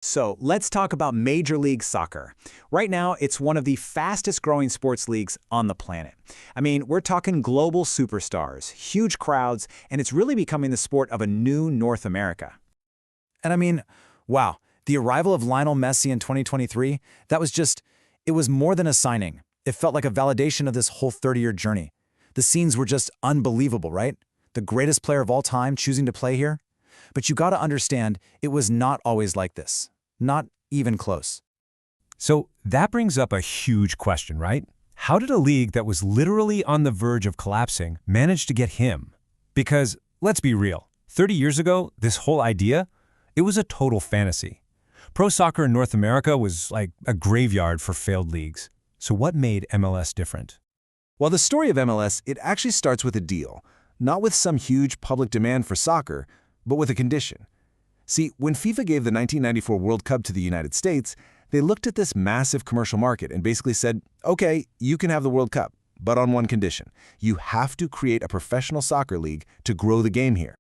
So let's talk about Major League Soccer. Right now, it's one of the fastest growing sports leagues on the planet. I mean, we're talking global superstars, huge crowds, and it's really becoming the sport of a new North America. And I mean, wow, the arrival of Lionel Messi in 2023, it was more than a signing. It felt like a validation of this whole 30-year journey. The scenes were just unbelievable, right? The greatest player of all time choosing to play here. But you gotta understand, it was not always like this. Not even close. So that brings up a huge question, right? How did a league that was literally on the verge of collapsing manage to get him? Because, let's be real, 30 years ago, this whole idea, it was a total fantasy. Pro soccer in North America was like a graveyard for failed leagues. So what made MLS different? Well, the story of MLS, it actually starts with a deal, not with some huge public demand for soccer, but with a condition. See, when FIFA gave the 1994 World Cup to the United States, they looked at this massive commercial market and basically said, okay, you can have the World Cup, but on one condition. You have to create a professional soccer league to grow the game here.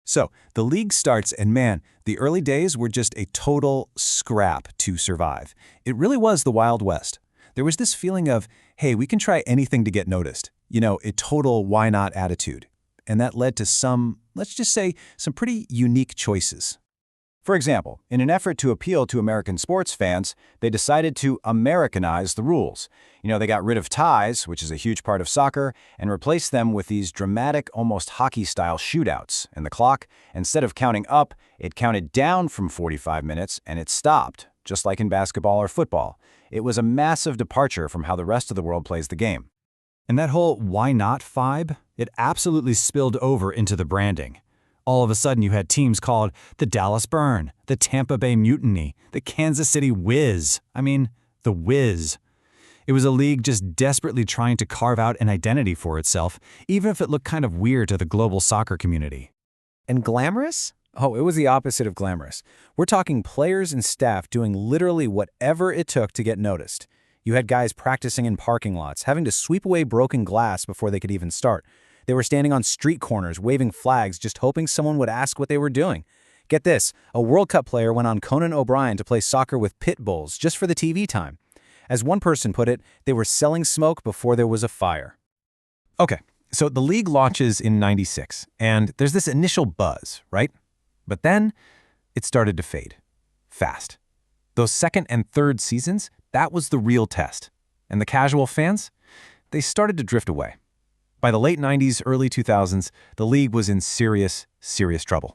So, the league starts, and man, the early days were just a total scrap to survive. It really was the Wild West. There was this feeling of, hey, we can try anything to get noticed. You know, a total why not attitude. And that led to some, let's just say, some pretty unique choices. For example, in an effort to appeal to American sports fans, they decided to Americanize the rules. You know, they got rid of ties, which is a huge part of soccer, and replaced them with these dramatic, almost hockey-style shootouts. And the clock, instead of counting up, it counted down from 45 minutes, and it stopped, just like in basketball or football. It was a massive departure from how the rest of the world plays the game. And that whole why not vibe, it absolutely spilled over into the branding. All of a sudden you had teams called the Dallas Burn, the Tampa Bay Mutiny, the Kansas City Wiz. I mean, the Wiz. It was a league just desperately trying to carve out an identity for itself, even if it looked kind of weird to the global soccer community. And glamorous? Oh, it was the opposite of glamorous. We're talking players and staff doing literally whatever it took to get noticed. You had guys practicing in parking lots, having to sweep away broken glass before they could even start. They were standing on street corners, waving flags, just hoping someone would ask what they were doing. Get this, a World Cup player went on Conan O'Brien to play soccer with pit bulls just for the TV time. As one person put it, they were selling smoke before there was a fire. Okay, so the league launches in '96, and there's this initial buzz, right? But then it started to fade. Fast. Those second and third seasons, that was the real test. And the casual fans, they started to drift away. By the late '90s, early 2000s, the league was in serious, serious trouble.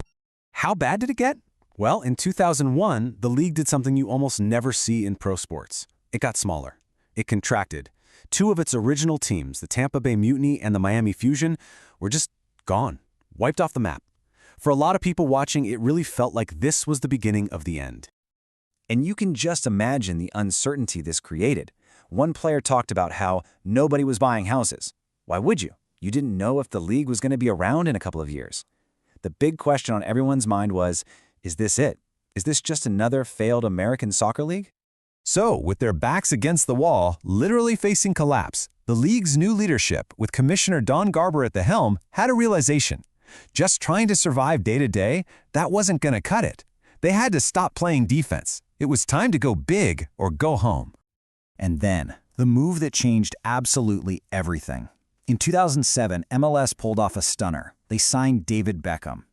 How bad did it get? Well, in 2001, the league did something you almost never see in pro sports. It got smaller. It contracted. Two of its original teams, the Tampa Bay Mutiny and the Miami Fusion, were just gone, wiped off the map. For a lot of people watching, it really felt like this was the beginning of the end. And you can just imagine the uncertainty this created. One player talked about how nobody was buying houses. Why would you? You didn't know if the league was going to be around in a couple of years. The big question on everyone's mind was, is this it? Is this just another failed American soccer league? So, with their backs against the wall, literally facing collapse, the league's new leadership, with Commissioner Don Garber at the helm, had a realization. Just trying to survive day to day, that wasn't going to cut it. They had to stop playing defense. It was time to go big or go home. And then, the move that changed absolutely everything. In 2007, MLS pulled off a stunner. They signed David Beckham.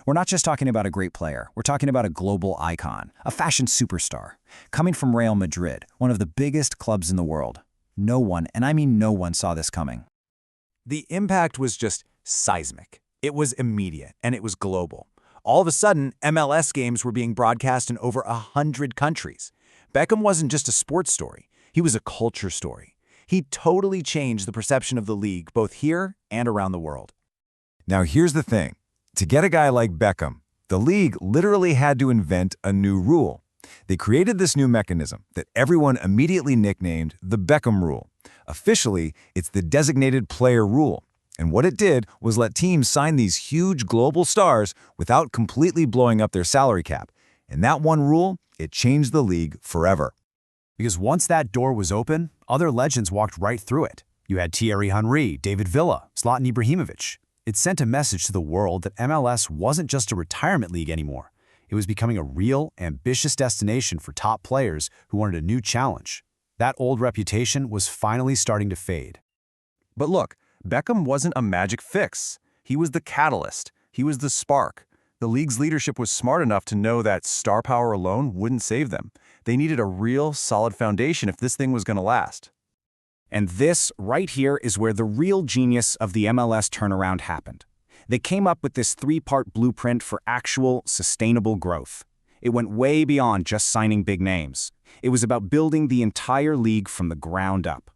We're not just talking about a great player. We're talking about a global icon, a fashion superstar, coming from Real Madrid, one of the biggest clubs in the world. No one, and I mean no one, saw this coming. The impact was just seismic. It was immediate, and it was global. All of a sudden, MLS games were being broadcast in over 100 countries. Beckham wasn't just a sports story. He was a culture story. He totally changed the perception of the league, both here and around the world. Now here's the thing. To get a guy like Beckham, the league literally had to invent a new rule. They created this new mechanism that everyone immediately nicknamed the Beckham Rule. Officially, it's the designated player rule. And what it did was let teams sign these huge global stars without completely blowing up their salary cap. And that one rule, it changed the league forever. Because once that door was open, other legends walked right through it. You had Thierry Henry, David Villa, Zlatan Ibrahimovic. It sent a message to the world that MLS wasn't just a retirement league anymore. It was becoming a real, ambitious destination for top players who wanted a new challenge. That old reputation was finally starting to fade. But look, Beckham wasn't a magic fix. He was the catalyst. He was the spark. The league's leadership was smart enough to know that star power alone wouldn't save them. They needed a real, solid foundation if this thing was going to last. And this, right here, is where the real genius of the MLS turnaround happened. They came up with this three-part blueprint for actual, sustainable growth. It went way beyond just signing big names. It was about building the entire league from the ground up.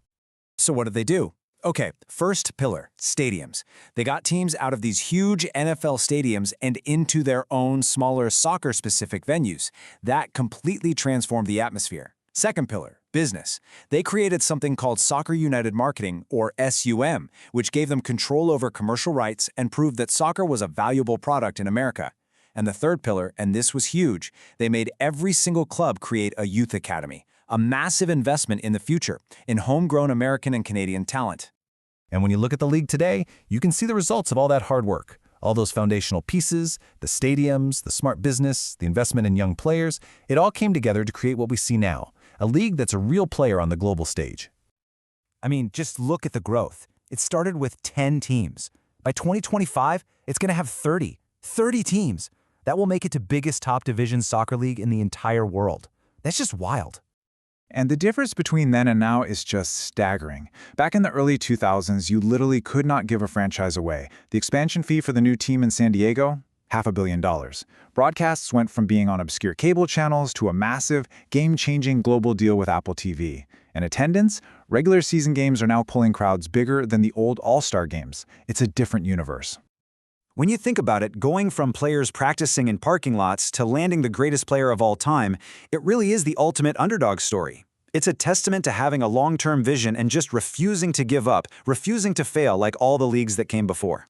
So what did they do? Okay, first pillar, stadiums. They got teams out of these huge NFL stadiums and into their own smaller soccer-specific venues. That completely transformed the atmosphere. Second pillar, business. They created something called Soccer United Marketing, or SUM, which gave them control over commercial rights and proved that soccer was a valuable product in America. And the third pillar, and this was huge, they made every single club create a youth academy, a massive investment in the future, in homegrown American and Canadian talent. And when you look at the league today, you can see the results of all that hard work. All those foundational pieces, the stadiums, the smart business, the investment in young players, it all came together to create what we see now, a league that's a real player on the global stage. I mean, just look at the growth. It started with 10 teams. By 2025, it's going to have 30 teams. That will make it to biggest top division soccer league in the entire world. That's just wild. And the difference between then and now is just staggering. Back in the early 2000s, you literally could not give a franchise away. The expansion fee for the new team in San Diego? $500 million. Broadcasts went from being on obscure cable channels to a massive, game-changing global deal with Apple TV. And attendance? Regular season games are now pulling crowds bigger than the old All-Star games. It's a different universe. When you think about it, going from players practicing in parking lots to landing the greatest player of all time, it really is the ultimate underdog story. It's a testament to having a long-term vision and just refusing to give up, refusing to fail like all the leagues that came before.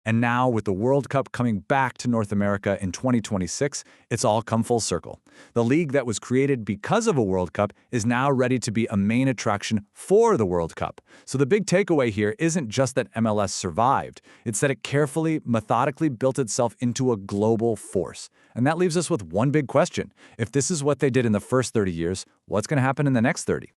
And now, with the World Cup coming back to North America in 2026, it's all come full circle. The league that was created because of a World Cup is now ready to be a main attraction for the World Cup. So the big takeaway here isn't just that MLS survived, it's that it carefully, methodically built itself into a global force. And that leaves us with one big question. If this is what they did in the first 30 years, what's going to happen in the next 30?